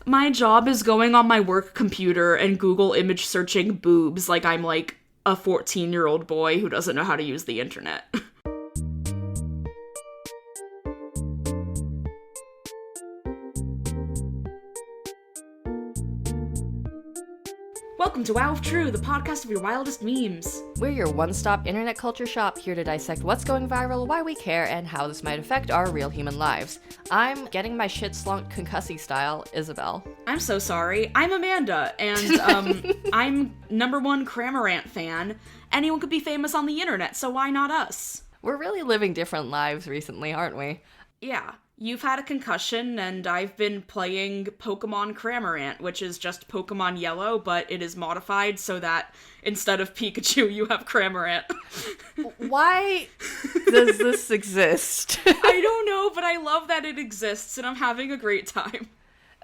My job is going on my work computer and Google image searching boobs like I'm like a 14-year-old boy who doesn't know how to use the internet. Welcome to Wow If True, the podcast of your wildest memes. We're your one-stop internet culture shop, here to dissect what's going viral, why we care, and how this might affect our real human lives. I'm getting my shit slunked concussy style, Isabel. I'm so sorry. I'm Amanda, and I'm #1 Cramorant fan. Anyone could be famous on the internet, so why not us? We're really living different lives recently, aren't we? Yeah. You've had a concussion, and I've been playing Pokemon Cramorant, which is just Pokemon Yellow, but it is modified so that instead of Pikachu, you have Cramorant. Why does this exist? I don't know, but I love that it exists, and I'm having a great time.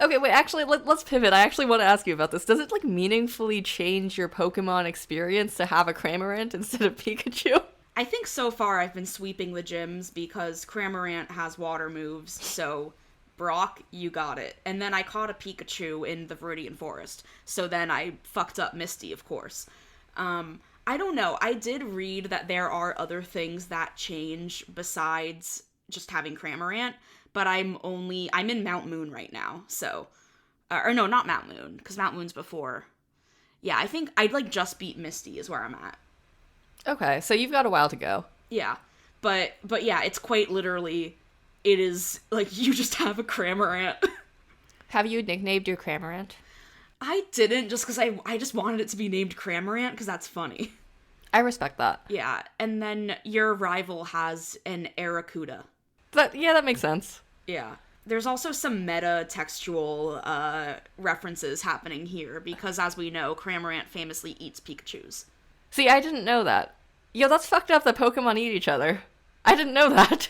Okay, wait, actually, let's pivot. I actually want to ask you about this. Does it, meaningfully change your Pokemon experience to have a Cramorant instead of Pikachu? I think so far I've been sweeping the gyms because Cramorant has water moves, so Brock, you got it. And then I caught a Pikachu in the Viridian Forest, so then I fucked up Misty, of course. I don't know, I did read that there are other things that change besides just having Cramorant, but I'm in Mount Moon right now, so... or no, not Mount Moon, because Mount Moon's before. Yeah, I think I'd, just beat Misty is where I'm at. Okay, so you've got a while to go. Yeah, but yeah, it's quite literally, it is, you just have a Cramorant. Have you nicknamed your Cramorant? I didn't, just because I just wanted it to be named Cramorant, because that's funny. I respect that. Yeah, and then your rival has an Arrokuda. That makes sense. Yeah. There's also some meta-textual references happening here, because as we know, Cramorant famously eats Pikachus. See, I didn't know that. Yo, that's fucked up that Pokemon eat each other. I didn't know that.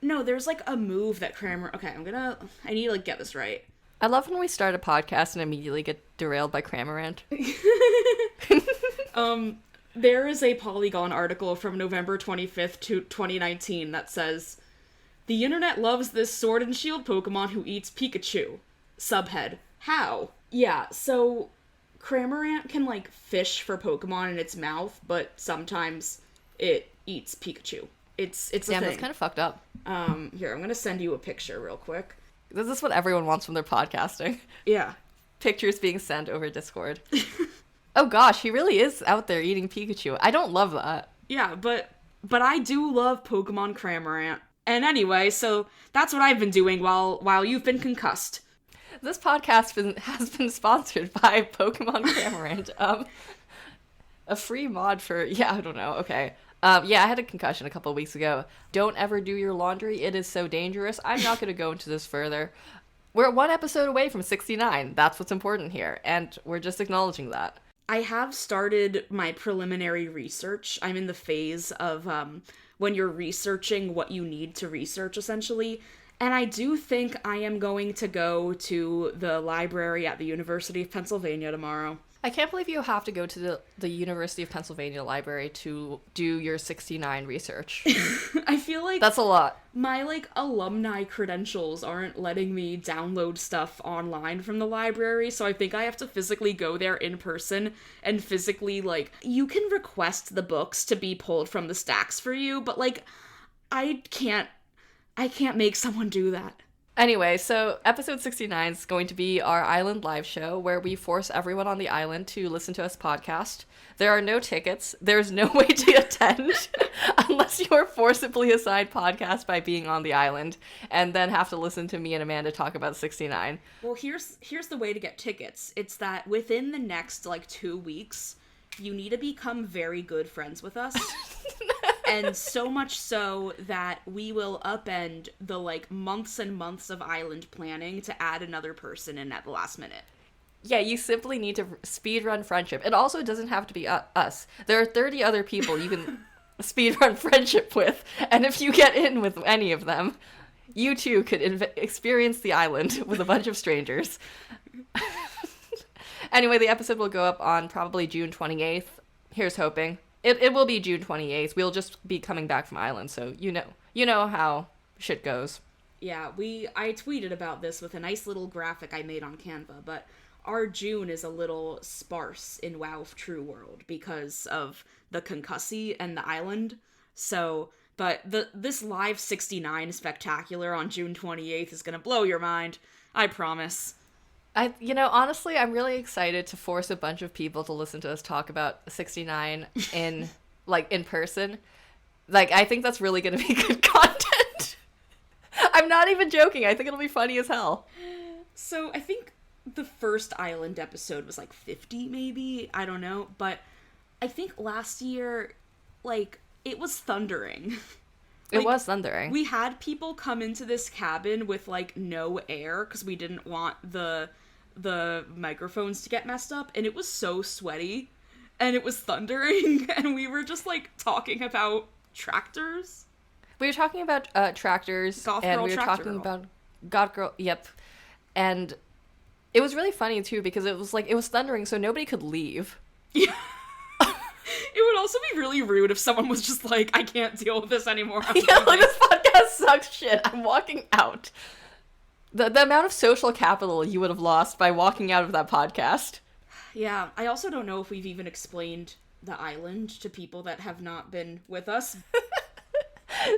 No, there's, a move that Okay, I need to, get this right. I love when we start a podcast and immediately get derailed by Cramorant. There is a Polygon article from November 25th, 2019 that says, "The internet loves this Sword and Shield Pokemon who eats Pikachu." Subhead, how? Yeah, so... Cramorant can, fish for Pokemon in its mouth, but sometimes it eats Pikachu. It's a thing. Damn, that's kind of fucked up. Here, I'm gonna send you a picture real quick. This is what everyone wants from their podcasting. Yeah. Pictures being sent over Discord. Oh gosh, he really is out there eating Pikachu. I don't love that. Yeah, but I do love Pokemon Cramorant. And anyway, so that's what I've been doing while you've been concussed. This podcast has been sponsored by Pokemon Cramorant. A free mod for... Yeah, I don't know. Okay. Yeah, I had a concussion a couple of weeks ago. Don't ever do your laundry. It is so dangerous. I'm not going to go into this further. We're 1 episode away from 69. That's what's important here. And we're just acknowledging that. I have started my preliminary research. I'm in the phase of when you're researching what you need to research, essentially. And I do think I am going to go to the library at the University of Pennsylvania tomorrow. I can't believe you have to go to the University of Pennsylvania library to do your 69 research. I feel like... That's a lot. My, alumni credentials aren't letting me download stuff online from the library, so I think I have to physically go there in person and physically, you can request the books to be pulled from the stacks for you, but, I can't make someone do that. Anyway, so episode 69 is going to be our island live show where we force everyone on the island to listen to us podcast. There are no tickets. There's no way to attend unless you're forcibly assigned podcast by being on the island and then have to listen to me and Amanda talk about 69. Well, here's the way to get tickets. It's that within the next, 2 weeks, you need to become very good friends with us. And so much so that we will upend the, months and months of island planning to add another person in at the last minute. Yeah, you simply need to speedrun friendship. It also doesn't have to be us. There are 30 other people you can speedrun friendship with, and if you get in with any of them, you too could experience the island with a bunch of strangers. Anyway, the episode will go up on probably June 28th. Here's hoping. It will be June 28th. We'll just be coming back from Island, so you know how shit goes. Yeah, I tweeted about this with a nice little graphic I made on Canva, but our June is a little sparse in WoW True World because of the Concussy and the island. So, but this live 69 spectacular on June 28th is going to blow your mind. I promise. Honestly, I'm really excited to force a bunch of people to listen to us talk about 69 in person. Like, I think that's really going to be good content. I'm not even joking. I think it'll be funny as hell. So, I think the first island episode was like 50, maybe? I don't know. But I think last year, like, it was thundering. It was thundering. We had people come into this cabin with, like, no air because we didn't want the microphones to get messed up, and it was so sweaty, and it was thundering, and we were just, like, talking about tractors. We were talking about tractors, Goth and girl, we were tractor talking girl. about God Girl, yep. And it was really funny, too, because it was thundering, so nobody could leave. Yeah. It would also be really rude if someone was just like, I can't deal with this anymore. Yeah, like, this podcast sucks shit. I'm walking out. The amount of social capital you would have lost by walking out of that podcast. Yeah, I also don't know if we've even explained the island to people that have not been with us.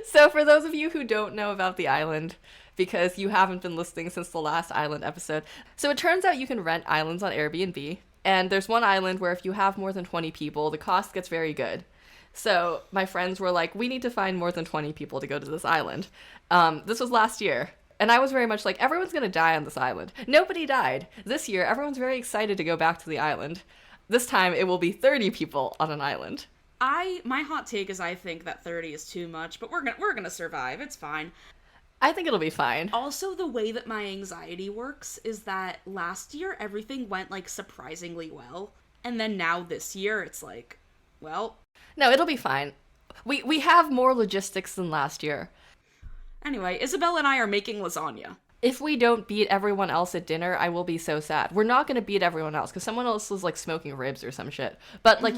So for those of you who don't know about the island, because you haven't been listening since the last island episode, so it turns out you can rent islands on Airbnb, and there's one island where if you have more than 20 people, the cost gets very good. So my friends were like, we need to find more than 20 people to go to this island. This was last year. And I was very much like, everyone's going to die on this island. Nobody died. This year, everyone's very excited to go back to the island. This time, it will be 30 people on an island. My hot take is I think that 30 is too much, but we're gonna survive. It's fine. I think it'll be fine. Also, the way that my anxiety works is that last year everything went, like, surprisingly well, and then now this year it's like, well... No, it'll be fine. We have more logistics than last year. Anyway, Isabel and I are making lasagna. If we don't beat everyone else at dinner, I will be so sad. We're not going to beat everyone else, because someone else is, like, smoking ribs or some shit. But, like,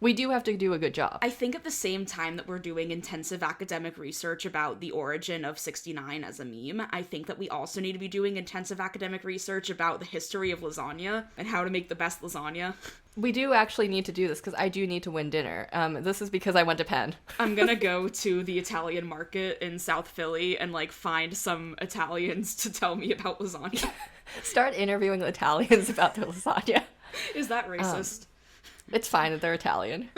we do have to do a good job. I think at the same time that we're doing intensive academic research about the origin of 69 as a meme, I think that we also need to be doing intensive academic research about the history of lasagna and how to make the best lasagna. We do actually need to do this, because I do need to win dinner. This is because I went to Penn. I'm gonna go to the Italian market in South Philly and, like, find some Italians to tell me about lasagna. Start interviewing Italians about their lasagna. Is that racist? It's fine that they're Italian.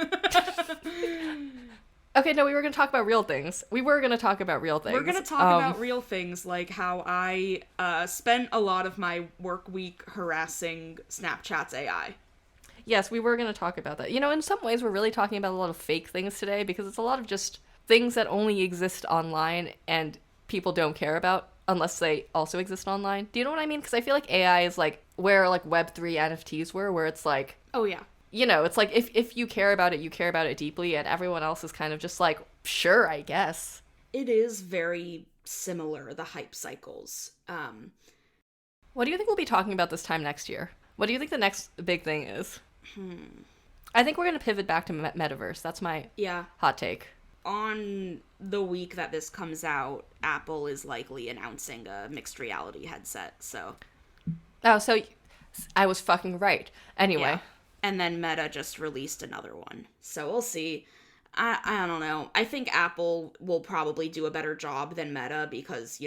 Okay, no, we were going to talk about real things. We're going to talk about real things. We're going to talk about real things, like how I spent a lot of my work week harassing Snapchat's AI. Yes, we were going to talk about that. In some ways, we're really talking about a lot of fake things today, because it's a lot of just things that only exist online and people don't care about unless they also exist online. Do you know what I mean? Because I feel like AI is like where, like, Web3 NFTs were, where it's like... Oh, yeah. It's like if you care about it, you care about it deeply, and everyone else is kind of just like, sure, I guess. It is very similar, the hype cycles. What do you think we'll be talking about this time next year? What do you think the next big thing is? I think we're going to pivot back to metaverse. That's my hot take. On the week that this comes out, Apple is likely announcing a mixed reality headset, so... Oh, so I was fucking right. Anyway. Yeah. And then Meta just released another one. So we'll see. I don't know. I think Apple will probably do a better job than Meta because,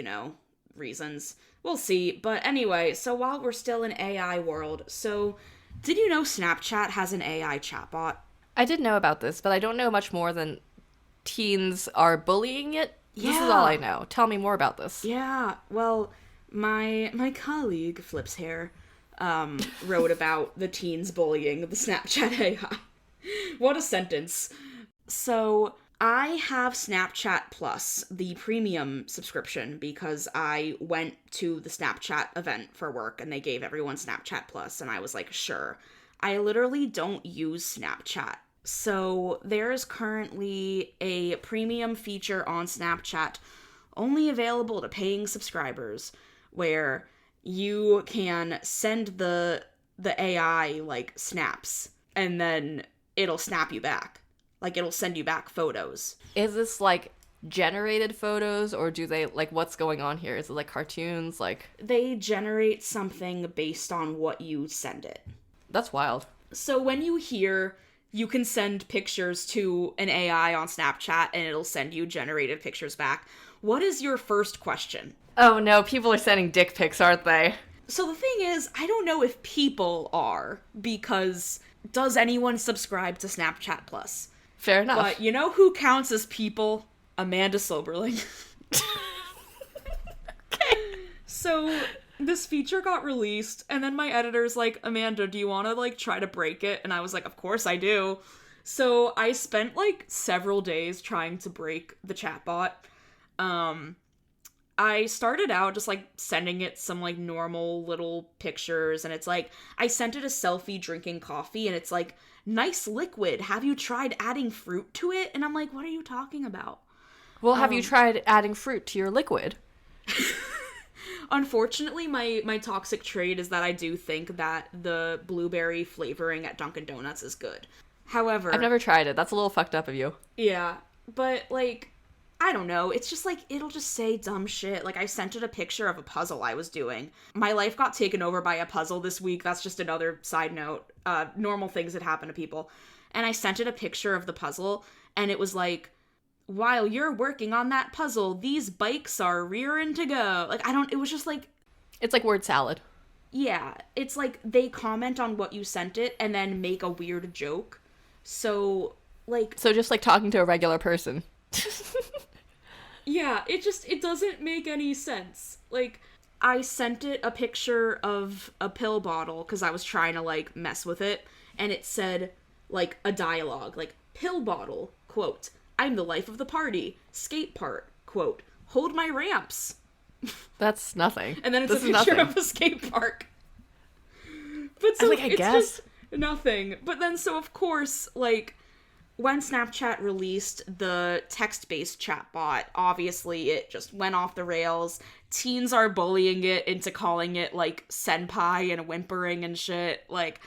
reasons. We'll see. But anyway, so while we're still in AI world, so did you know Snapchat has an AI chatbot? I did know about this, but I don't know much more than teens are bullying it. Yeah. This is all I know. Tell me more about this. Yeah. Well, my colleague, Flips Hair, wrote about the teens bullying the Snapchat AI. What a sentence. So, I have Snapchat Plus, the premium subscription, because I went to the Snapchat event for work and they gave everyone Snapchat Plus, and I was like, sure. I literally don't use Snapchat. So, there is currently a premium feature on Snapchat only available to paying subscribers, where you can send the AI, like, snaps, and then it'll snap you back. Like, it'll send you back photos. Is this, like, generated photos, or do they, like, what's going on here? Is it like cartoons? Like, They generate something based on what you send it. that's wild. So when you hear you can send pictures to an AI on Snapchat and it'll send you generated pictures back, what is your first question? Oh no, people are sending dick pics, aren't they? So the thing is, I don't know if people are, because does anyone subscribe to Snapchat Plus? Fair enough. But you know who counts as people? Amanda Soberling. Okay. So this feature got released, and then my editor's like, Amanda, do you want to, like, try to break it? And I was like, of course I do. So I spent, like, several days trying to break the chatbot. I started out just, like, sending it some, like, normal little pictures, and it's like, I sent it a selfie drinking coffee, and it's like, nice liquid, have you tried adding fruit to it? And I'm like, what are you talking about? Well, have you tried adding fruit to your liquid? Unfortunately, my toxic trait is that I do think that the blueberry flavoring at Dunkin' Donuts is good. However... I've never tried it. That's a little fucked up of you. Yeah, but, like, I don't know. It's just, like, it'll just say dumb shit. Like, I sent it a picture of a puzzle I was doing. My life got taken over by a puzzle this week. That's just another side note. Normal things that happen to people. And I sent it a picture of the puzzle, and it was like, while you're working on that puzzle, these bikes are rearing to go. Like, it was just like... It's like word salad. Yeah, it's like they comment on what you sent it and then make a weird joke. So, like... So just like talking to a regular person. Yeah, it doesn't make any sense. Like, I sent it a picture of a pill bottle because I was trying to, like, mess with it, and it said, like, a dialogue, like, pill bottle, quote, I'm the life of the party, skate part, quote, hold my ramps. That's nothing. And then it's This a is picture nothing. of a skate park. But so like, I it's guess. just nothing. But then, so of course, like, when Snapchat released the text-based chatbot, obviously it just went off the rails. Teens are bullying it into calling it, like, senpai and whimpering and shit. Like,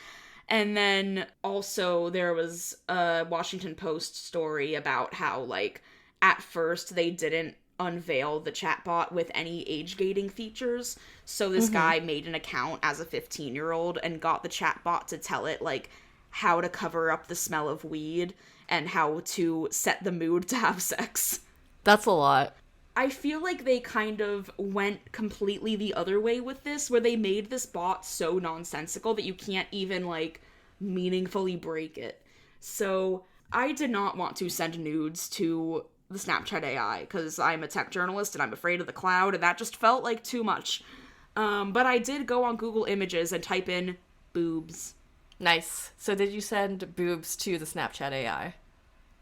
and then also there was a Washington Post story about how, like, at first they didn't unveil the chatbot with any age gating features. So this guy made an account as a 15-year-old and got the chatbot to tell it, like, how to cover up the smell of weed and how to set the mood to have sex. That's a lot. I feel like they kind of went completely the other way with this, where they made this bot so nonsensical that you can't even, like, meaningfully break it. So I did not want to send nudes to the Snapchat AI, because I'm a tech journalist and I'm afraid of the cloud, and that just felt like too much. But I did go on Google Images and type in boobs. Nice. So did you send boobs to the Snapchat AI?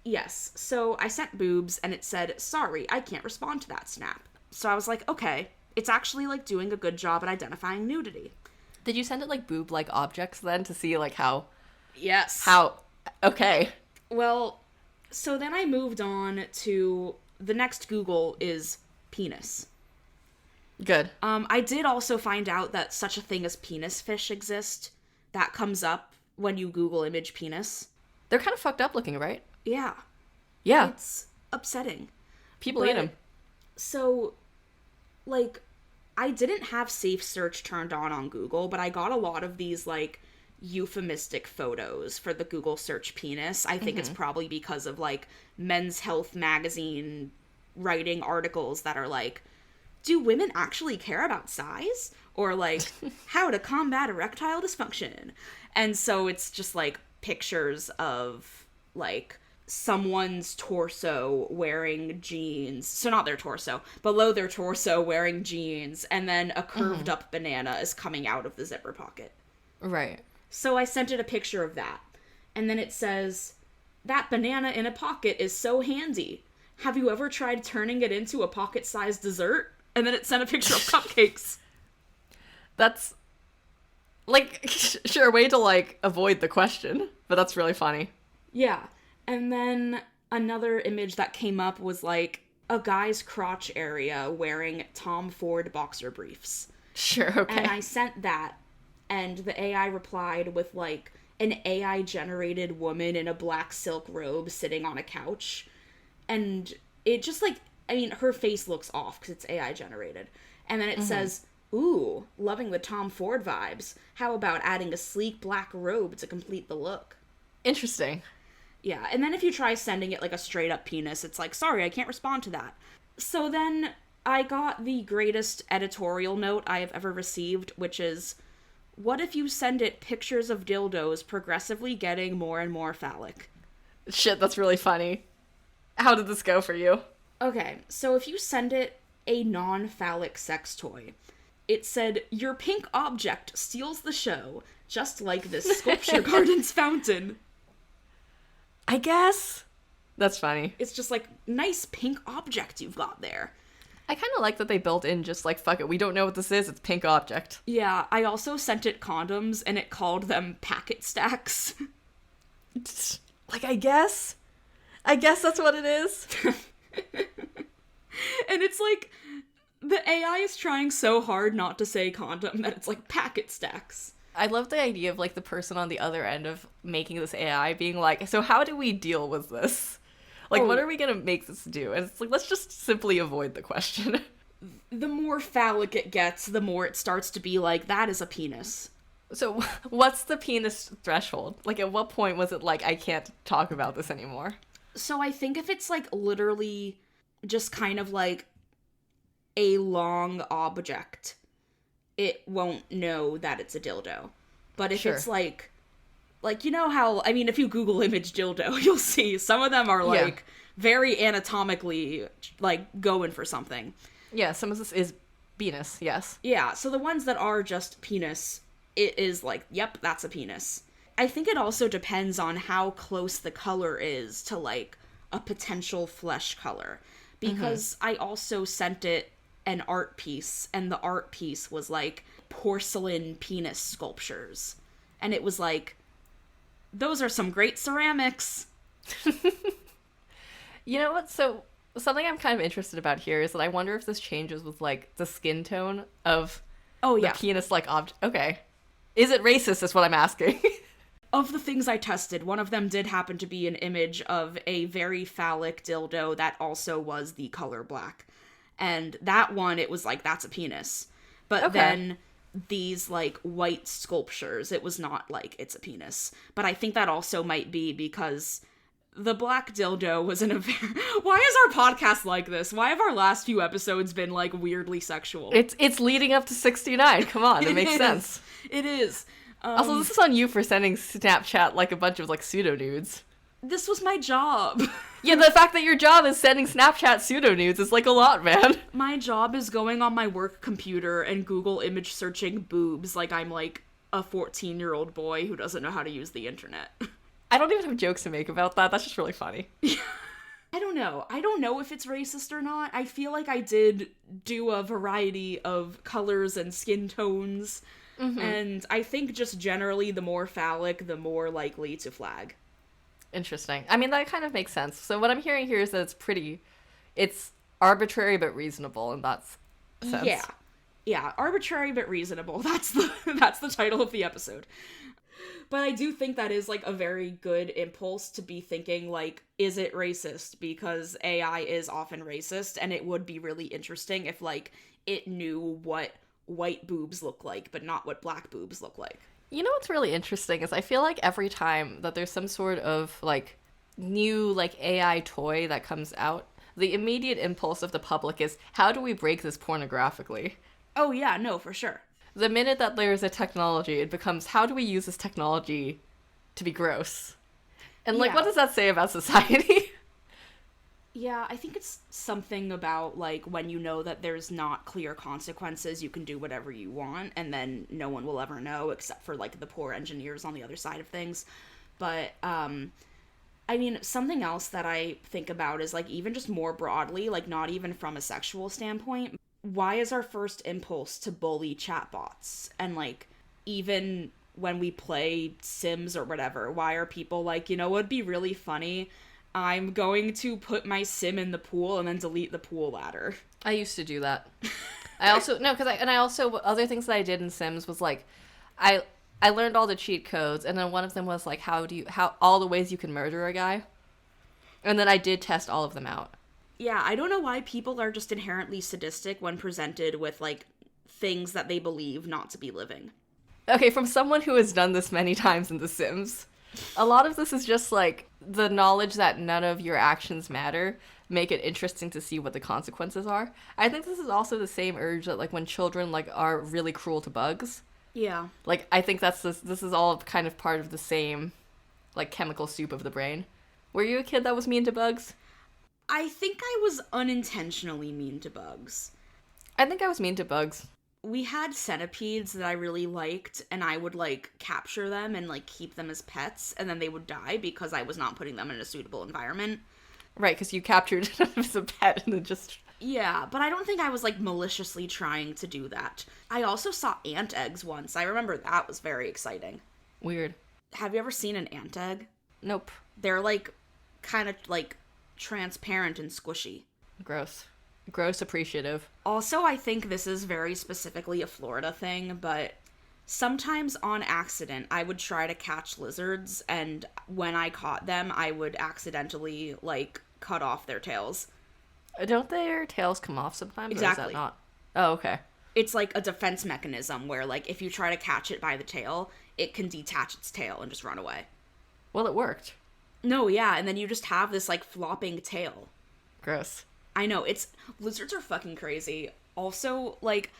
Yes, so I sent boobs, and it said, sorry, I can't respond to that snap. So I was like, okay, it's actually, like, doing a good job at identifying nudity. Did you send it like boob-like objects then to see like how? Yes. Okay. Well, so then I moved on to the next Google is penis. Good. I did also find out that such a thing as penis fish exist. That comes up when you Google image penis. They're kind of fucked up looking, right? Yeah. Yeah. It's upsetting. People But- eat them. So, like, I didn't have safe search turned on Google, but I got a lot of these, like, euphemistic photos for the Google search penis. I think it's probably because of, like, Men's Health magazine writing articles that are like, do women actually care about size? Or, like, how to combat erectile dysfunction. And so it's just, like, pictures of, like, someone's torso wearing jeans. So not their torso, below their torso wearing jeans, and then a curved up banana is coming out of the zipper pocket. Right. So I sent it a picture of that. And then it says, that banana in a pocket is so handy. Have you ever tried turning it into a pocket-sized dessert? And then it sent a picture of cupcakes. That's like sure way to like avoid the question, but that's really funny. Yeah. And then another image that came up was like a guy's crotch area wearing Tom Ford boxer briefs. Sure, okay. And I sent that, and the AI replied with like an AI generated woman in a black silk robe sitting on a couch. And it just like, I mean, her face looks off because it's AI generated. And then it says, ooh, loving the Tom Ford vibes. How about adding a sleek black robe to complete the look? Interesting. Yeah, and then if you try sending it like a straight up penis, it's like, sorry, I can't respond to that. So then I got the greatest editorial note I have ever received, which is, what if you send it pictures of dildos progressively getting more and more phallic? Shit, that's really funny. How did this go for you? Okay, so if you send it a non-phallic sex toy, it said, your pink object steals the show, just like this sculpture garden's fountain. I guess. That's funny. It's just like, nice pink object you've got there. I kind of like that they built in just like, fuck it, we don't know what this is, it's pink object. Yeah, I also sent it condoms, and it called them packet stacks. Like, I guess that's what it is. And it's like, the AI is trying so hard not to say condom that it's like packet stacks. I love the idea of like the person on the other end of making this AI being like, so how do we deal with this? Like, what are we gonna make this do? And it's like, let's just simply avoid the question. The more phallic it gets, the more it starts to be like, that is a penis. So what's the penis threshold? Like, at what point was it like, I can't talk about this anymore? So I think if it's like literally just kind of like a long object, it won't know that it's a dildo. But if it's like, you know how, I mean, if you Google image dildo, you'll see some of them are like very anatomically like going for something. Yeah, some of this is penis, yes. Yeah, so the ones that are just penis, it is like, yep, that's a penis. I think it also depends on how close the color is to like a potential flesh color. Because I also sent it an art piece, and the art piece was like porcelain penis sculptures. And it was like, those are some great ceramics. You know what? So something I'm kind of interested about here is that I wonder if this changes with like the skin tone of the penis-like object. Okay. Is it racist is what I'm asking. Of the things I tested, one of them did happen to be an image of a very phallic dildo that also was the color black. And that one, it was like, that's a penis. But then these like white sculptures, it was not like, it's a penis. But I think that also might be because the black dildo was in a very... Why is our podcast like this? Why have our last few episodes been like weirdly sexual? It's leading up to 69. Come on, it makes sense. It is. Also, this is on you for sending Snapchat like a bunch of like pseudo nudes. This was my job. Yeah, the fact that your job is sending Snapchat pseudo nudes is like a lot, man. My job is going on my work computer and Google image searching boobs like I'm like a 14-year-old boy who doesn't know how to use the internet. I don't even have jokes to make about that. That's just really funny. I don't know. I don't know if it's racist or not. I feel like I did do a variety of colors and skin tones. And I think just generally the more phallic, the more likely to flag. Interesting. I mean, that kind of makes sense. So what I'm hearing here is that it's arbitrary but reasonable in that sense. Yeah, arbitrary but reasonable. That's the title of the episode. But I do think that is like a very good impulse to be thinking like, is it racist? Because AI is often racist, and it would be really interesting if like it knew what white boobs look like, but not what black boobs look like. You know what's really interesting is I feel like every time that there's some sort of like new like AI toy that comes out, the immediate impulse of the public is, how do we break this pornographically? Oh yeah, no, for sure. The minute that there's a technology, it becomes, how do we use this technology to be gross? And like, what does that say about society? Yeah, I think it's something about, like, when you know that there's not clear consequences, you can do whatever you want, and then no one will ever know, except for, like, the poor engineers on the other side of things. But, I mean, something else that I think about is, like, even just more broadly, like, not even from a sexual standpoint, why is our first impulse to bully chatbots? And, like, even when we play Sims or whatever, why are people like, you know what would be really funny? I'm going to put my sim in the pool and then delete the pool ladder. I used to do that. I also, no, because I also, other things that I did in Sims was like, I learned all the cheat codes, and then one of them was like, how all the ways you can murder a guy. And then I did test all of them out. Yeah, I don't know why people are just inherently sadistic when presented with, like, things that they believe not to be living. Okay, from someone who has done this many times in The Sims, a lot of this is just like the knowledge that none of your actions matter make it interesting to see what the consequences are. I think this is also the same urge that like when children like are really cruel to bugs. Yeah. Like I think this is all kind of part of the same like chemical soup of the brain. Were you a kid that was mean to bugs? I think I was unintentionally mean to bugs. I think I was mean to bugs. We had centipedes that I really liked, and I would, like, capture them and, like, keep them as pets, and then they would die because I was not putting them in a suitable environment. Right, because you captured them as a pet and then just... Yeah, but I don't think I was, like, maliciously trying to do that. I also saw ant eggs once. I remember that was very exciting. Weird. Have you ever seen an ant egg? Nope. They're, like, kind of, like, transparent and squishy. Gross. Gross appreciative. Also, I think this is very specifically a Florida thing, but sometimes on accident, I would try to catch lizards, and when I caught them, I would accidentally, like, cut off their tails. Don't their tails come off sometimes? Exactly. Or is that not? Oh, okay. It's like a defense mechanism where, like, if you try to catch it by the tail, it can detach its tail and just run away. Well, it worked. No, yeah, and then you just have this, like, flopping tail. Gross. I know, lizards are fucking crazy. Also, like,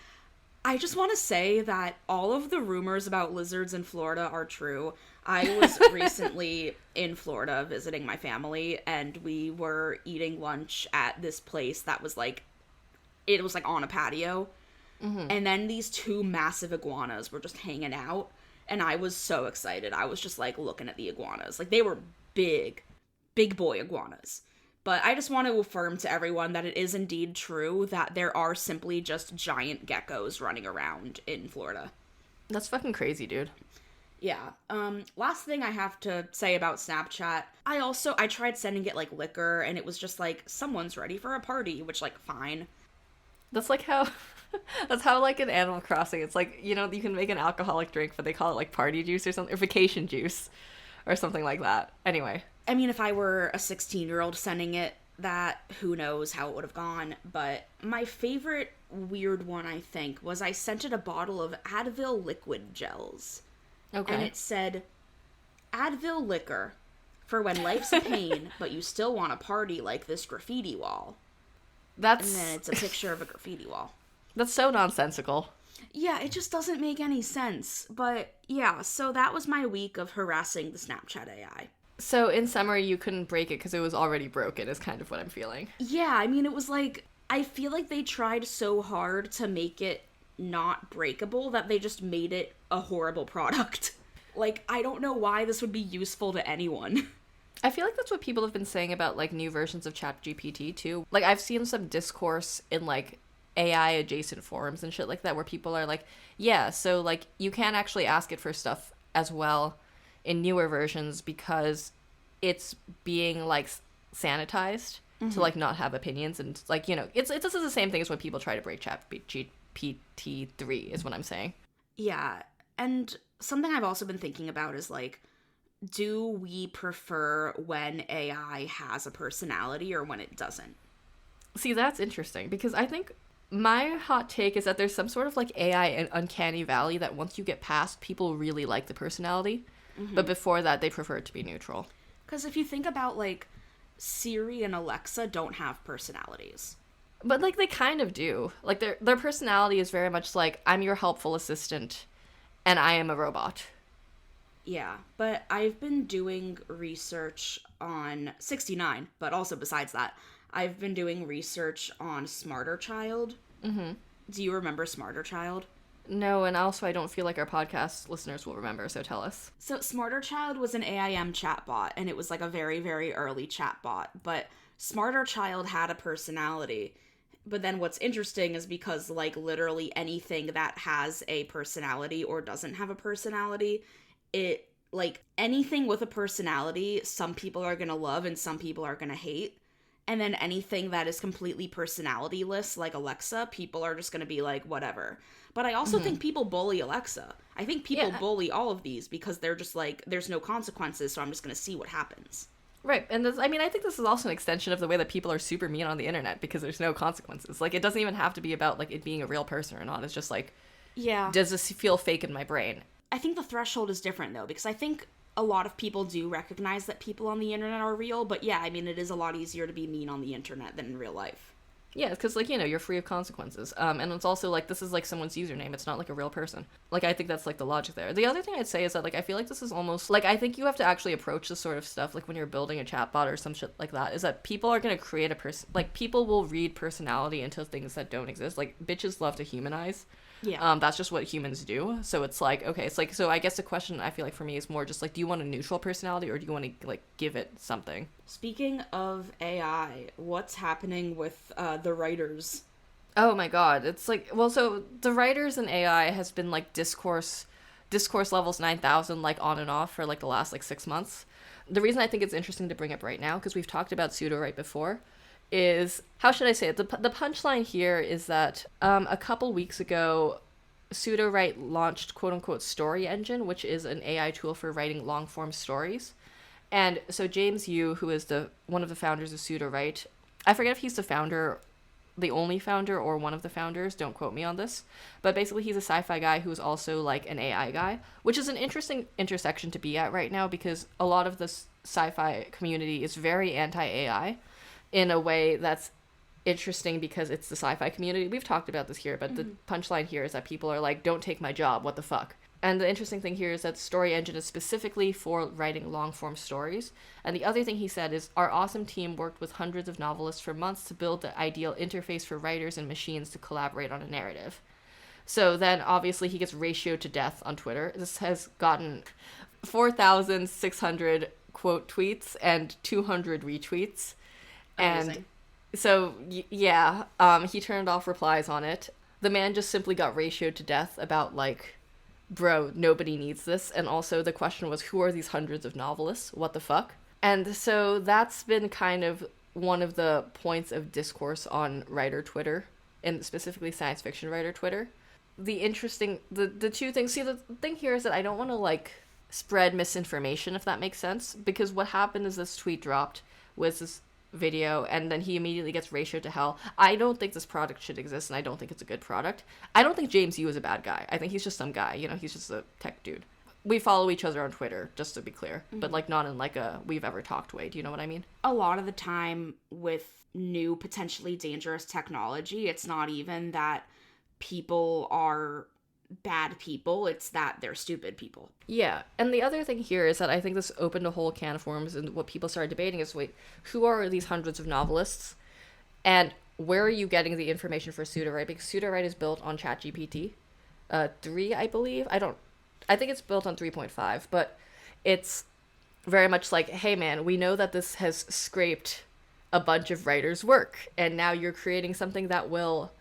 I just want to say that all of the rumors about lizards in Florida are true. I was recently in Florida visiting my family, and we were eating lunch at this place that was, like, it was, like, on a patio. Mm-hmm. And then these two massive iguanas were just hanging out, and I was so excited. I was just, like, looking at the iguanas. Like, they were big boy iguanas. But I just want to affirm to everyone that it is indeed true that there are simply just giant geckos running around in Florida. That's fucking crazy, dude. Yeah. Last thing I have to say about Snapchat, I tried sending it, like, liquor, and it was just like, someone's ready for a party, which, like, fine. That's like how... That's how, like, in Animal Crossing, it's like, you know, you can make an alcoholic drink, but they call it, like, party juice or something, or vacation juice, or something like that. Anyway. I mean, if I were a 16-year-old sending it, that, who knows how it would have gone, but my favorite weird one, I think, was I sent it a bottle of Advil liquid gels. Okay. And it said, Advil liquor, for when life's a pain, but you still want to party like this graffiti wall. And then it's a picture of a graffiti wall. That's so nonsensical. Yeah, it just doesn't make any sense. But, yeah, so that was my week of harassing the Snapchat AI. So, in summary, you couldn't break it because it was already broken, is kind of what I'm feeling. Yeah, I mean, it was like, I feel like they tried so hard to make it not breakable that they just made it a horrible product. Like, I don't know why this would be useful to anyone. I feel like that's what people have been saying about, like, new versions of ChatGPT, too. Like, I've seen some discourse in, like, AI-adjacent forums and shit like that where people are like, yeah, so, like, you can't actually ask it for stuff as well in newer versions because it's being, like, sanitized to, like, not have opinions. And, like, you know, this is the same thing as when people try to break ChatGPT-3 is what I'm saying. Yeah, and something I've also been thinking about is, like, do we prefer when AI has a personality or when it doesn't? See, that's interesting because I think my hot take is that there's some sort of, like, AI and uncanny valley that once you get past, people really like the personality. Mm-hmm. But before that, they prefer it to be neutral. Because if you think about, like, Siri and Alexa don't have personalities. But, like, they kind of do. Like, their personality is very much like, I'm your helpful assistant, and I am a robot. Yeah, but I've been doing research on 69, but also besides that, I've been doing research on Smarter Child. Mm-hmm. Do you remember Smarter Child? No, and also I don't feel like our podcast listeners will remember, so tell us. So Smarter Child was an AIM chatbot, and it was like a very, very early chatbot, but Smarter Child had a personality. But then what's interesting is because, like, literally anything that has a personality or doesn't have a personality, it, like, anything with a personality, some people are gonna love and some people are gonna hate. And then anything that is completely personality-less, like Alexa, people are just gonna be like, whatever. But I also think people bully Alexa. I think people bully all of these because they're just like, there's no consequences, so I'm just gonna see what happens. Right, and this, I mean, I think this is also an extension of the way that people are super mean on the internet because there's no consequences. Like, it doesn't even have to be about, like, it being a real person or not. It's just like, Yeah. does this feel fake in my brain? I think the threshold is different, though, because I think a lot of people do recognize that people on the internet are real, but yeah, I mean, it is a lot easier to be mean on the internet than in real life. Yeah, because, like, you know, you're free of consequences. And it's also, like, this is, like, someone's username. It's not, like, a real person. Like, I think that's, like, the logic there. The other thing I'd say is that, like, I feel like this is almost... Like, I think you have to actually approach this sort of stuff, like, when you're building a chatbot or some shit like that, is that people are going to create a person... Like, people will read personality into things that don't exist. Like, bitches love to humanize. Yeah. That's just what humans do. So it's like, okay, it's like, so I guess the question I feel like for me is more just like, do you want a neutral personality or do you want to like give it something? Speaking of AI, what's happening with the writers? Oh my god, it's like, well, so the writers in AI has been like discourse levels 9,000 like on and off for like the last like 6 months. The reason I think it's interesting to bring up right now, because we've talked about pseudo-write before, is, how should I say it? The punchline here is that a couple weeks ago, Pseudo-Write launched quote-unquote Story Engine, which is an AI tool for writing long-form stories. And so James Yu, who is one of the founders of Pseudo-Write, I forget if he's the founder, the only founder, or one of the founders, don't quote me on this, but basically he's a sci-fi guy who's also like an AI guy, which is an interesting intersection to be at right now because a lot of the sci-fi community is very anti-AI, in a way that's interesting because it's the sci-fi community. We've talked about this here, but the punchline here is that people are like, don't take my job, what the fuck? And the interesting thing here is that Story Engine is specifically for writing long-form stories. And the other thing he said is, our awesome team worked with hundreds of novelists for months to build the ideal interface for writers and machines to collaborate on a narrative. So then, obviously, he gets ratioed to death on Twitter. This has gotten 4,600 quote tweets and 200 retweets. Amazing. And so, yeah, he turned off replies on it. The man just simply got ratioed to death about, like, bro, nobody needs this. And also the question was, who are these hundreds of novelists? What the fuck? And so that's been kind of one of the points of discourse on writer Twitter, and specifically science fiction writer Twitter. The two things, see, the thing here is that I don't want to, like, spread misinformation, if that makes sense, because what happened is this tweet dropped with this video and then he immediately gets ratioed to hell. I don't think this product should exist and I don't think it's a good product. I don't think James Yu is a bad guy. I think he's just some guy, you know, he's just a tech dude. We follow each other on Twitter, just to be clear, but like not in like a we've ever talked way. Do you know what I mean? A lot of the time with new potentially dangerous technology, it's not even that people are bad people, it's that they're stupid people. Yeah, and the other thing here is that I think this opened a whole can of worms, and what people started debating is, wait, who are these hundreds of novelists, and where are you getting the information for Pseudo-Write? Because Pseudo-Write is built on ChatGPT 3, I believe. I think it's built on 3.5, but it's very much like, hey man, we know that this has scraped a bunch of writers' work, and now you're creating something that will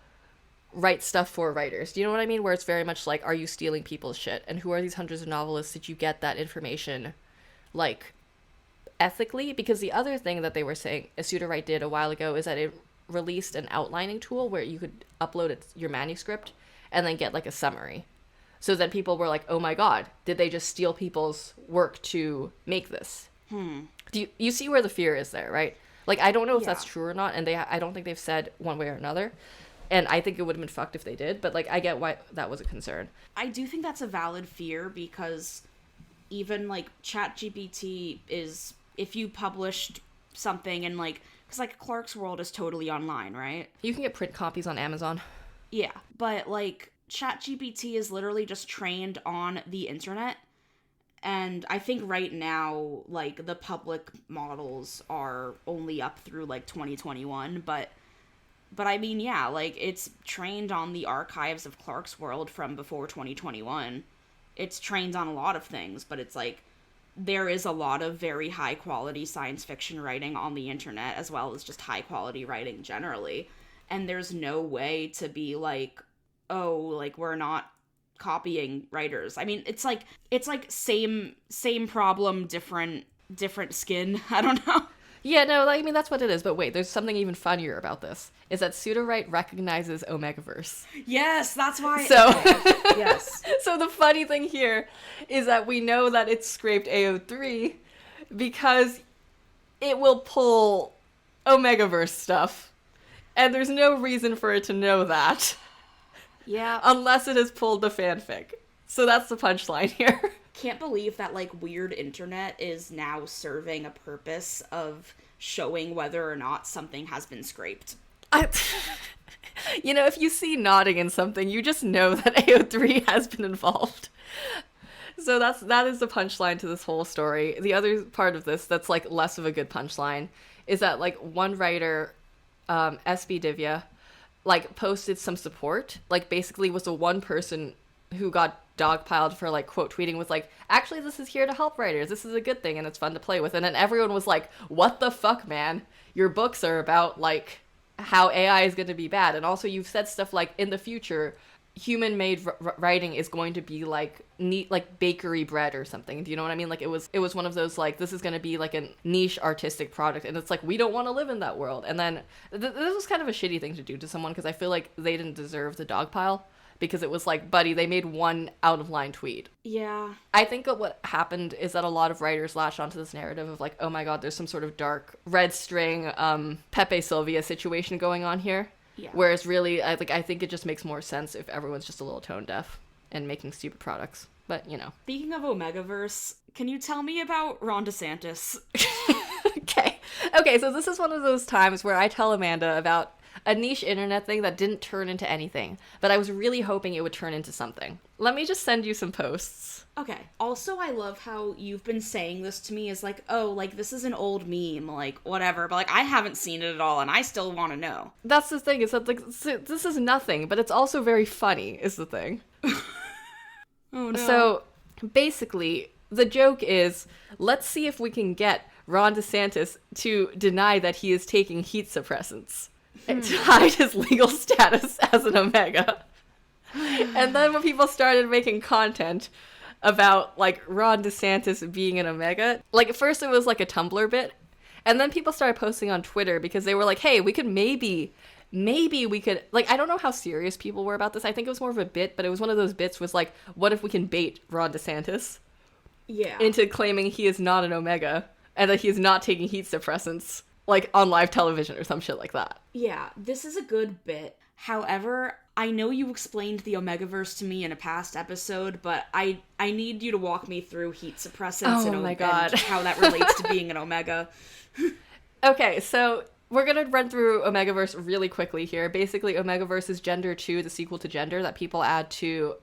write stuff for writers. Do you know what I mean? Where it's very much like, are you stealing people's shit? And who are these hundreds of novelists? Did you get that information, like, ethically? Because the other thing that they were saying, Pseudo-Write did a while ago, is that it released an outlining tool where you could upload your manuscript and then get, like, a summary. So then people were like, oh my god, did they just steal people's work to make this? Do you see where the fear is there, right? Like, I don't know if that's true or not, and I don't think they've said one way or another. And I think it would have been fucked if they did, but, like, I get why that was a concern. I do think that's a valid fear because even, like, ChatGPT is, if you published something and, like, because, like, Clark's World is totally online, right? You can get print copies on Amazon. Yeah, but, like, ChatGPT is literally just trained on the internet. And I think right now, like, the public models are only up through, like, 2021, But I mean, yeah, like, it's trained on the archives of Clark's World from before 2021. It's trained on a lot of things, but it's like, there is a lot of very high-quality science fiction writing on the internet, as well as just high-quality writing generally. And there's no way to be like, oh, like, we're not copying writers. I mean, it's like same problem, different skin. I don't know. Yeah, no, I mean, that's what it is. But wait, there's something even funnier about this, is that Pseudo-Write recognizes Omegaverse. Yes, that's why. So, yes. So the funny thing here is that we know that it's scraped AO3 because it will pull Omegaverse stuff. And there's no reason for it to know that. Yeah. Unless it has pulled the fanfic. So that's the punchline here. Can't believe that, like, weird internet is now serving a purpose of showing whether or not something has been scraped. You know, if you see nodding in something, you just know that AO3 has been involved. So that is the punchline to this whole story. The other part of this that's, like, less of a good punchline is that, like, one writer, SB Divya, like, posted some support. Like, basically was the one person who got dogpiled for, like, quote tweeting was like, actually, this is here to help writers. This is a good thing and it's fun to play with. And then everyone was like, what the fuck, man? Your books are about, like, how AI is going to be bad. And also you've said stuff like, in the future, human-made writing is going to be, like, neat, like, bakery bread or something. Do you know what I mean? Like, it was one of those, like, this is going to be, like, a niche artistic product. And it's like, we don't want to live in that world. And then this was kind of a shitty thing to do to someone because I feel like they didn't deserve the dogpile. Because it was like, buddy, they made one out-of-line tweet. Yeah. I think that what happened is that a lot of writers latched onto this narrative of like, oh my god, there's some sort of dark red string Pepe Sylvia situation going on here. Yeah. Whereas really, I think it just makes more sense if everyone's just a little tone deaf and making stupid products. But, you know. Speaking of Omegaverse, can you tell me about Ron DeSantis? Okay, so this is one of those times where I tell Amanda about a niche internet thing that didn't turn into anything, but I was really hoping it would turn into something. Let me just send you some posts. Okay. Also, I love how you've been saying this to me as like, oh, like, this is an old meme, like, whatever, but, like, I haven't seen it at all, and I still want to know. That's the thing, is that, like, this is nothing, but it's also very funny, is the thing. Oh, no. So, basically, the joke is, let's see if we can get Ron DeSantis to deny that he is taking heat suppressants. To hide his legal status as an Omega. And then when people started making content about, like, Ron DeSantis being an Omega, like, at first it was, like, a Tumblr bit, and then people started posting on Twitter because they were like, hey, we could maybe we could, like, I don't know how serious people were about this. I think it was more of a bit, but it was one of those bits was like, what if we can bait Ron DeSantis into claiming he is not an Omega and that he is not taking heat suppressants, like, on live television or some shit like that. Yeah, this is a good bit. However, I know you explained the Omegaverse to me in a past episode, but I need you to walk me through heat suppressants and how that relates to being an Omega. Okay, so we're gonna run through Omegaverse really quickly here. Basically, Omegaverse is Gender 2, the sequel to Gender, that people add to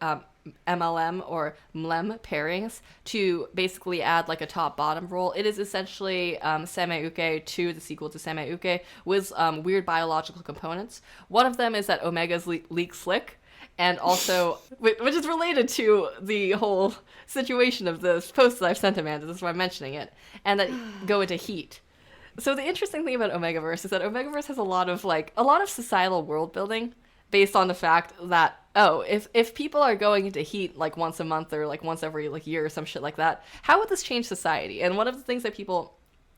MLM or MLM pairings to basically add, like, a top-bottom role. It is essentially Semeuke 2, the sequel to Semeuke, with weird biological components. One of them is that Omegas leak slick, and also, which is related to the whole situation of this post that I've sent Amanda, this is why I'm mentioning it, and that go into heat. So the interesting thing about Omegaverse is that Omegaverse has a lot of societal world building based on the fact that, oh, if people are going into heat, like, once a month or, like, once every, like, year or some shit like that, how would this change society? And one of the things that people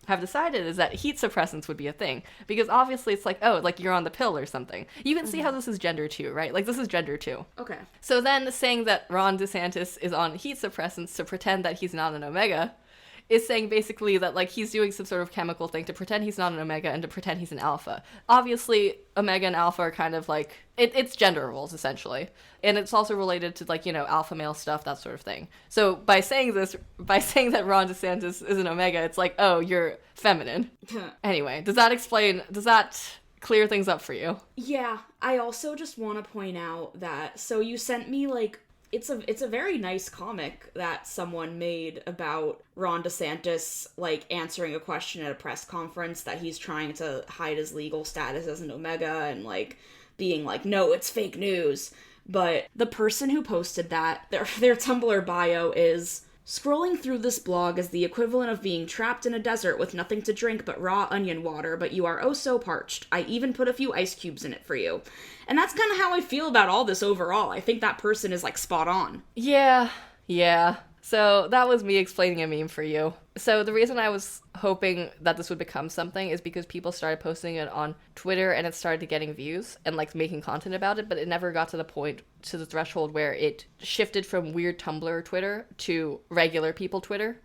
have decided is that heat suppressants would be a thing. Because obviously it's like, oh, like, you're on the pill or something. You can see how this is Gender 2, right? Like, this is Gender 2. Okay. So then saying that Ron DeSantis is on heat suppressants to pretend that he's not an Omega is saying basically that, like, he's doing some sort of chemical thing to pretend he's not an Omega and to pretend he's an Alpha. Obviously, Omega and Alpha are kind of, like, it's gender roles, essentially. And it's also related to, like, you know, alpha male stuff, that sort of thing. So by saying that Ron DeSantis is an Omega, it's like, oh, you're feminine. Anyway, does that clear things up for you? Yeah, I also just want to point out that, so you sent me, like, it's a very nice comic that someone made about Ron DeSantis, like, answering a question at a press conference that he's trying to hide his legal status as an Omega and, like, being like, no, it's fake news. But the person who posted that, their Tumblr bio is, scrolling through this blog is the equivalent of being trapped in a desert with nothing to drink but raw onion water, but you are oh so parched. I even put a few ice cubes in it for you. And that's kind of how I feel about all this overall. I think that person is, like, spot on. Yeah. So that was me explaining a meme for you. So the reason I was hoping that this would become something is because people started posting it on Twitter and it started getting views and, like, making content about it, but it never got to the threshold where it shifted from weird Tumblr Twitter to regular people Twitter.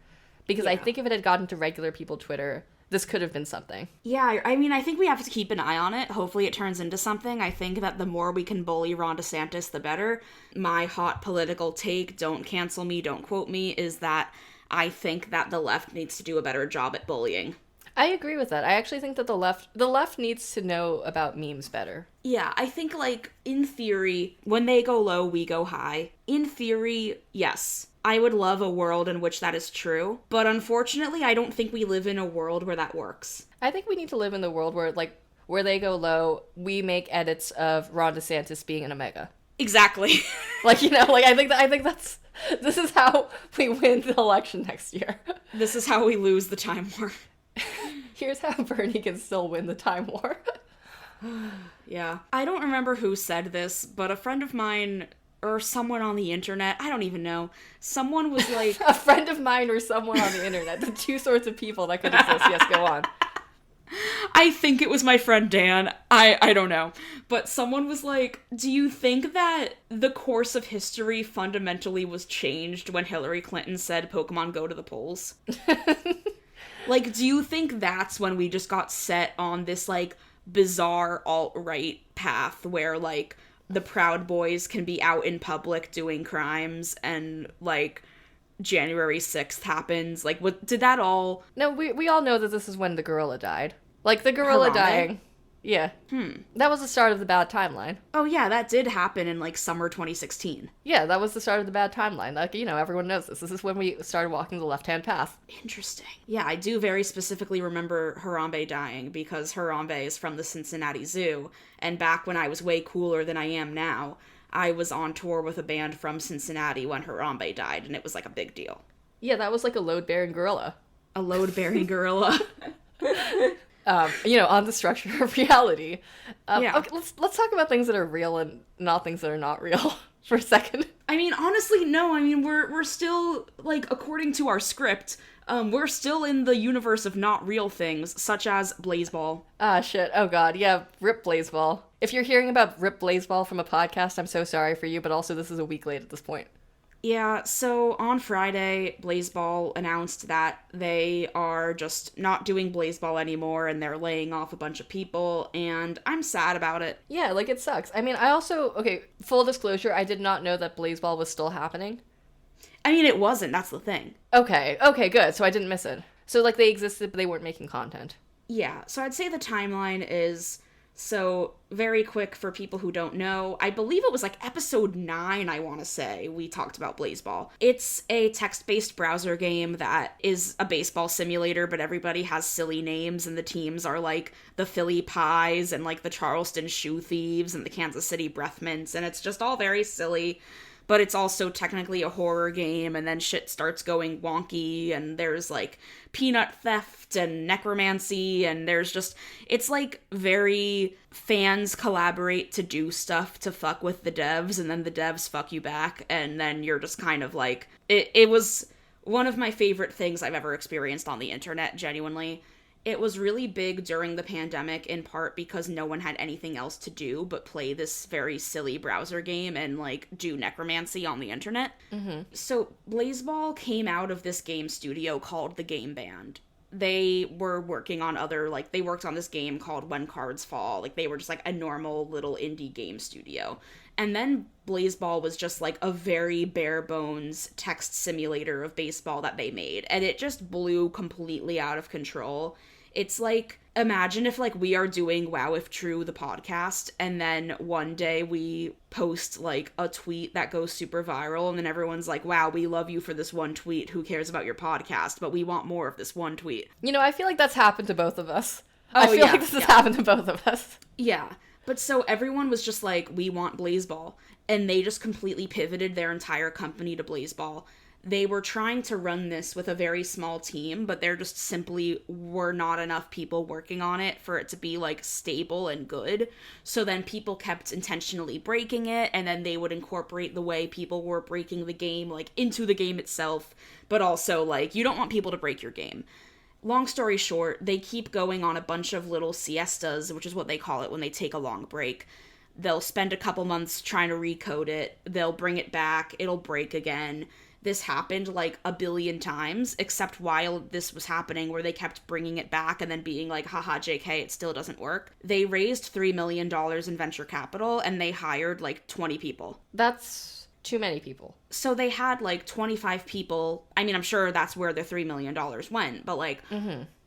Because I think if it had gotten to regular people Twitter, this could have been something. Yeah, I mean, I think we have to keep an eye on it. Hopefully it turns into something. I think that the more we can bully Ron DeSantis, the better. My hot political take, don't cancel me, don't quote me, is that I think that the left needs to do a better job at bullying. I agree with that. I actually think that the left needs to know about memes better. Yeah, I think, like, in theory, when they go low, we go high. In theory, yes. I would love a world in which that is true, but unfortunately, I don't think we live in a world where that works. I think we need to live in the world where, like, where they go low, we make edits of Ron DeSantis being an Omega. Exactly. Like, you know, like, I think that's, this is how we win the election next year. This is how we lose the time war. Here's how Bernie can still win the time war. Yeah. I don't remember who said this, but a friend of mine, or someone on the internet, I don't even know, someone was like... A friend of mine or someone on the internet. The two sorts of people that could exist. Yes, go on. I think it was my friend Dan. I don't know. But someone was like, do you think that the course of history fundamentally was changed when Hillary Clinton said Pokemon go to the polls? Like, do you think that's when we just got set on this, like, bizarre alt-right path where, like, the Proud Boys can be out in public doing crimes and, like, January 6th happens? Like, what did that all... No, we all know that this is when the gorilla died. Like, the gorilla Harambe? dying. Yeah. That was the start of the bad timeline. Oh, yeah, that did happen in, like, summer 2016. Yeah, that was the start of the bad timeline. Like, you know, everyone knows this. This is when we started walking the left-hand path. Interesting. Yeah, I do very specifically remember Harambe dying because Harambe is from the Cincinnati Zoo, and back when I was way cooler than I am now, I was on tour with a band from Cincinnati when Harambe died, and it was, like, a big deal. Yeah, that was like a load-bearing gorilla. A load-bearing gorilla. You know, on the structure of reality. Yeah. Okay, let's talk about things that are real and not things that are not real for a second. I mean, honestly, no. I mean, we're still, like, according to our script, we're still in the universe of not real things, such as Blazeball. Ah, shit. Oh, God. Yeah, Rip Blazeball. If you're hearing about Rip Blazeball from a podcast, I'm so sorry for you, but also this is a week late at this point. Yeah, so on Friday, Blazeball announced that they are just not doing Blazeball anymore and they're laying off a bunch of people, and I'm sad about it. Yeah, like, it sucks. I mean, I also... Okay, full disclosure, I did not know that Blazeball was still happening. I mean, it wasn't, that's the thing. Okay, good, so I didn't miss it. So, like, they existed, but they weren't making content. Yeah, so I'd say the timeline is... So, very quick for people who don't know, I believe it was like episode 9, I want to say, we talked about Blazeball. It's a text-based browser game that is a baseball simulator, but everybody has silly names, and the teams are like the Philly Pies and like the Charleston Shoe Thieves and the Kansas City Breath Mints, and it's just all very silly. But it's also technically a horror game, and then shit starts going wonky, and there's, like, peanut theft and necromancy, and there's just... It's, like, very... Fans collaborate to do stuff to fuck with the devs, and then the devs fuck you back, and then you're just kind of, like... It was one of my favorite things I've ever experienced on the internet, genuinely. It was really big during the pandemic, in part because no one had anything else to do but play this very silly browser game and, like, do necromancy on the internet. Mm-hmm. So, Blazeball came out of this game studio called The Game Band. They were working on they worked on this game called When Cards Fall. Like, they were just, like, a normal little indie game studio. And then Blazeball was just, like, a very bare-bones text simulator of baseball that they made. And it just blew completely out of control. It's like, imagine if, like, we are doing Wow If True, the podcast, and then one day we post, like, a tweet that goes super viral, and then everyone's like, wow, we love you for this one tweet, who cares about your podcast, but we want more of this one tweet. You know, I feel like that's happened to both of us. Oh, I feel like this has happened to both of us. Yeah, but so everyone was just like, we want Blazeball, and they just completely pivoted their entire company to Blazeball. They were trying to run this with a very small team, but there just simply were not enough people working on it for it to be, like, stable and good. So then people kept intentionally breaking it, and then they would incorporate the way people were breaking the game, like, into the game itself, but also, like, you don't want people to break your game. Long story short, they keep going on a bunch of little siestas, which is what they call it when they take a long break. They'll spend a couple months trying to recode it, they'll bring it back, it'll break again. this happened like a billion times, except while this was happening, where they kept bringing it back and then being like, haha, JK, it still doesn't work. They raised $3 million in venture capital and they hired like 20 people. That's too many people. So they had like 25 people. I mean, I'm sure that's where the $3 million went, but like,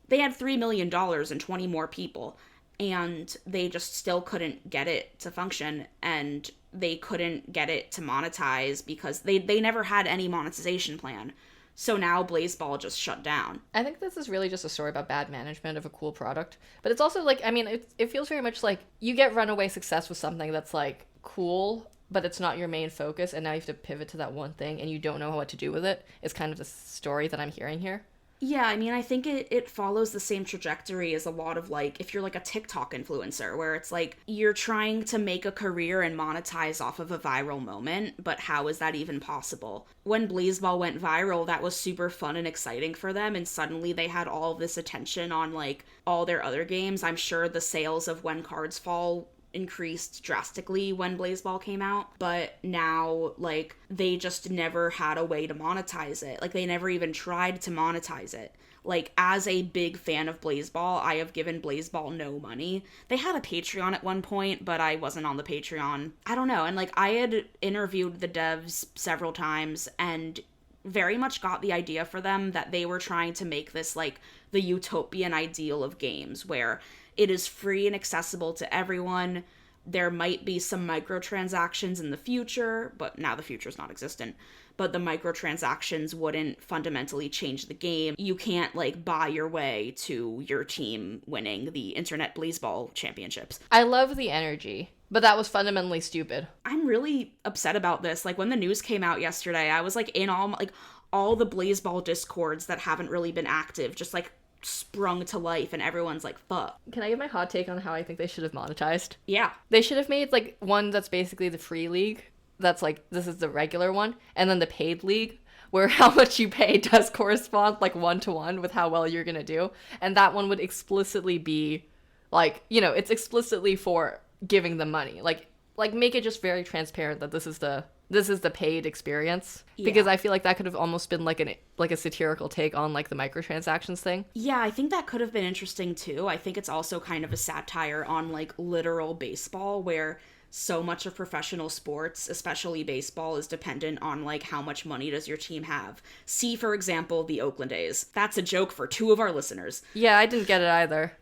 they had $3 million and 20 more people, and they just still couldn't get it to function, and they couldn't get it to monetize because they never had any monetization plan. So now BlazBall just shut down. I think this is really just a story about bad management of a cool product. But it's also like, I mean, it feels very much like you get runaway success with something that's like cool, but it's not your main focus, and now you have to pivot to that one thing and you don't know what to do with it. It's kind of the story that I'm hearing here. Yeah, I mean, I think it follows the same trajectory as a lot of, like, if you're, like, a TikTok influencer, where it's, like, you're trying to make a career and monetize off of a viral moment, but how is that even possible? When BlazBall went viral, that was super fun and exciting for them, and suddenly they had all of this attention on, like, all their other games. I'm sure the sales of When Cards Fall increased drastically when BlazBall came out, but now, like, they just never had a way to monetize it. Like, they never even tried to monetize it. Like, as a big fan of BlazBall, I have given BlazBall no money. They had a Patreon at one point, but I wasn't on the Patreon. I don't know. And, like, I had interviewed the devs several times and very much got the idea for them that they were trying to make this, like, the utopian ideal of games, where it is free and accessible to everyone. There might be some microtransactions in the future, but now the future is not existent. But the microtransactions wouldn't fundamentally change the game. You can't, like, buy your way to your team winning the Internet BlazBall Championships. I love the energy, but that was fundamentally stupid. I'm really upset about this. Like, when the news came out yesterday, I was, like, in all the BlazBall discords that haven't really been active, just, like, sprung to life, and everyone's like, fuck. Can I give my hot take on how I think they should have monetized? Yeah. They should have made, like, one that's basically the free league. That's, like, this is the regular one. And then the paid league, where how much you pay does correspond, like, 1-to-1 with how well you're gonna do. And that one would explicitly be, like, you know, it's explicitly for giving them money. Like make it just very transparent that this is the paid experience. Yeah. Because I feel like that could have almost been like a satirical take on, like, the microtransactions thing. Yeah, I think that could have been interesting too. I think it's also kind of a satire on, like, literal baseball, where so much of professional sports, especially baseball, is dependent on, like, how much money does your team have. See, for example, the Oakland A's. That's a joke for 2 of our listeners. Yeah, I didn't get it either.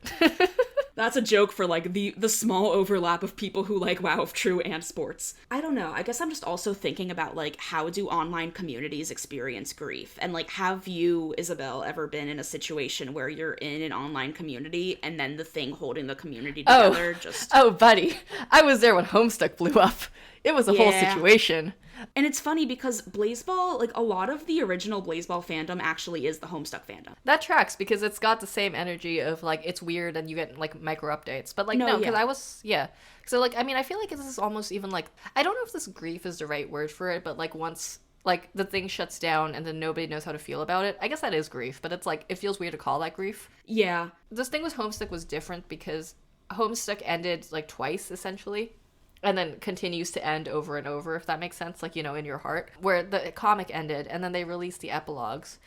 That's a joke for, like, the small overlap of people who like WoW of True and sports. I don't know. I guess I'm just also thinking about, like, how do online communities experience grief? And, like, have you, Isabel, ever been in a situation where you're in an online community and then the thing holding the community together just... Oh, buddy. I was there when Homestuck blew up. It was a whole situation. And it's funny because BlazBall, like, a lot of the original BlazBall fandom actually is the Homestuck fandom. That tracks, because it's got the same energy of, like, it's weird and you get, like, micro updates. But, like, no, because So, like, I mean, I feel like this is almost even, like, I don't know if this grief is the right word for it, but, like, once, like, the thing shuts down and then nobody knows how to feel about it, I guess that is grief, but it's, like, it feels weird to call that grief. Yeah. This thing with Homestuck was different because Homestuck ended, like, twice, essentially. And then continues to end over and over, if that makes sense, like, you know, in your heart. Where the comic ended, and then they released the epilogues.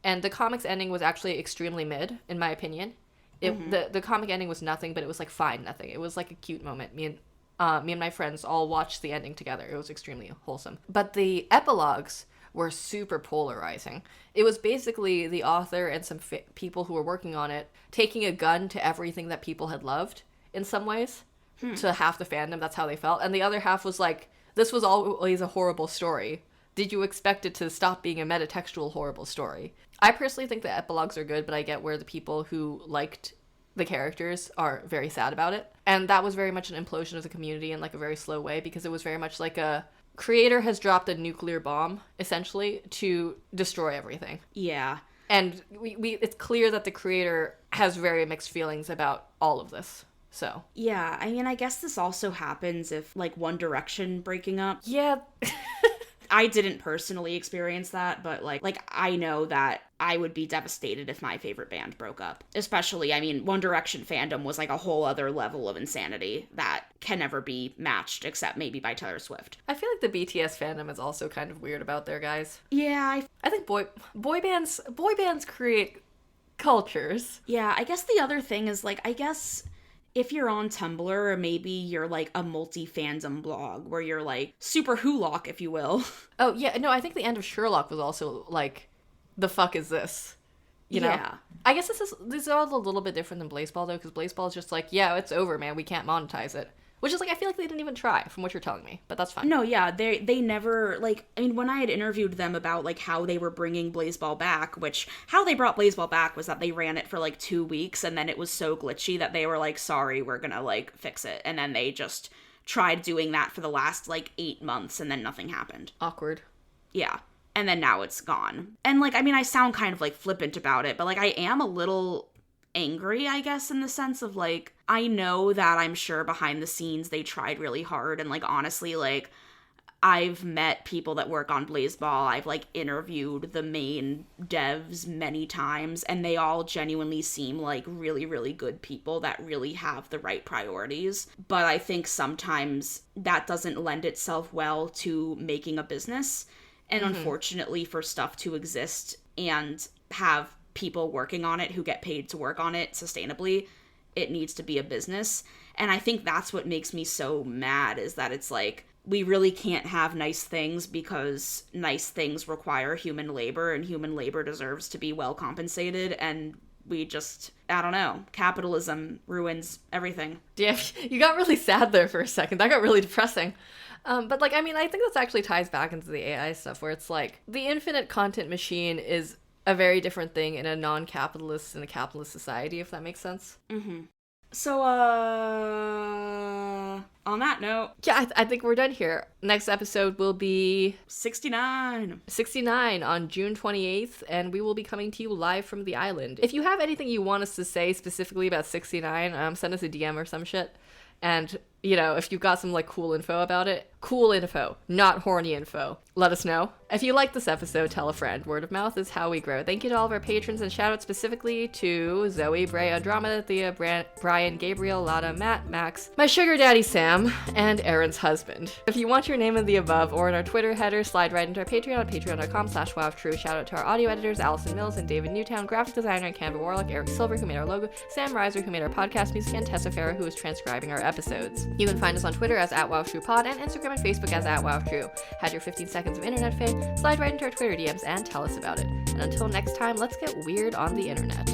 And the comic's ending was actually extremely mid, in my opinion. The comic ending was nothing, but it was, like, fine nothing. It was, like, a cute moment. Me and my friends all watched the ending together. It was extremely wholesome. But the epilogues were super polarizing. It was basically the author and some people who were working on it taking a gun to everything that people had loved, in some ways. To half the fandom, that's how they felt. And the other half was like, this was always a horrible story. Did you expect it to stop being a metatextual horrible story? I personally think the epilogues are good, but I get where the people who liked the characters are very sad about it. And that was very much an implosion of the community in, like, a very slow way, because it was very much like a creator has dropped a nuclear bomb, essentially, to destroy everything. Yeah. And it's clear that the creator has very mixed feelings about all of this. So. Yeah, I mean, I guess this also happens if, like, One Direction breaking up. Yeah. I didn't personally experience that, but like I know that I would be devastated if my favorite band broke up. Especially, I mean, One Direction fandom was like a whole other level of insanity that can never be matched except maybe by Taylor Swift. I feel like the BTS fandom is also kind of weird about their guys. Yeah, I think boy bands create cultures. Yeah, I guess the other thing is like, I guess if you're on Tumblr, or maybe you're like a multi-fandom blog where you're like super Hulock, if you will. Oh, yeah, no, I think the end of Sherlock was also like, the fuck is this? You know? Yeah. I guess this is all a little bit different than Blazeball, though, because Blazeball is just like, yeah, it's over, man, we can't monetize it. Which is like, I feel like they didn't even try, from what you're telling me, but that's fine. No, yeah, they never, like, I mean, when I had interviewed them about, like, how they were bringing Blazeball back, which, how they brought Blazeball back was that they ran it for, like, 2 weeks, and then it was so glitchy that they were like, sorry, we're gonna, like, fix it. And then they just tried doing that for the last, like, 8 months, and then nothing happened. Awkward. Yeah. And then now it's gone. And, like, I mean, I sound kind of, like, flippant about it, but, like, I am a little angry, I guess, in the sense of, like, I know that I'm sure behind the scenes they tried really hard, and, like, honestly, like, I've met people that work on Blazeball, I've, like, interviewed the main devs many times, and they all genuinely seem like really, really good people that really have the right priorities, but I think sometimes that doesn't lend itself well to making a business, and unfortunately for stuff to exist and have people working on it who get paid to work on it sustainably, it needs to be a business. And I think that's what makes me so mad, is that it's like, we really can't have nice things because nice things require human labor, and human labor deserves to be well compensated, and we just, I don't know, capitalism ruins everything. Yeah, you got really sad there for a second. That got really depressing. But, like, I mean, I think this actually ties back into the AI stuff, where it's like, the infinite content machine is a very different thing in a non-capitalist and a capitalist society, if that makes sense. Mm-hmm. So, on that note... Yeah, I think we're done here. Next episode will be... 69 on June 28th, and we will be coming to you live from the island. If you have anything you want us to say specifically about 69, send us a DM or some shit. And, you know, if you've got some, like, cool info about it, cool info, not horny info, let us know. If you like this episode, tell a friend. Word of mouth is how we grow. Thank you to all of our patrons, and shout out specifically to Zoe, Brea, Andromeda, Thea, Brian, Gabriel, Lada, Matt, Max, my sugar daddy Sam, and Aaron's husband. If you want your name in the above or in our Twitter header, slide right into our Patreon at patreon.com/wowoftrue. Shout out to our audio editors, Allison Mills and David Newtown, graphic designer and Canva Warlock, Eric Silver, who made our logo, Sam Reiser, who made our podcast music, and Tessa Farah, who is transcribing our episodes. You can find us on Twitter as @WowofTruePod and Instagram and Facebook as @WowofTrue. Had your 15 seconds of internet fame? Slide right into our Twitter DMs and tell us about it. And until next time, let's get weird on the internet.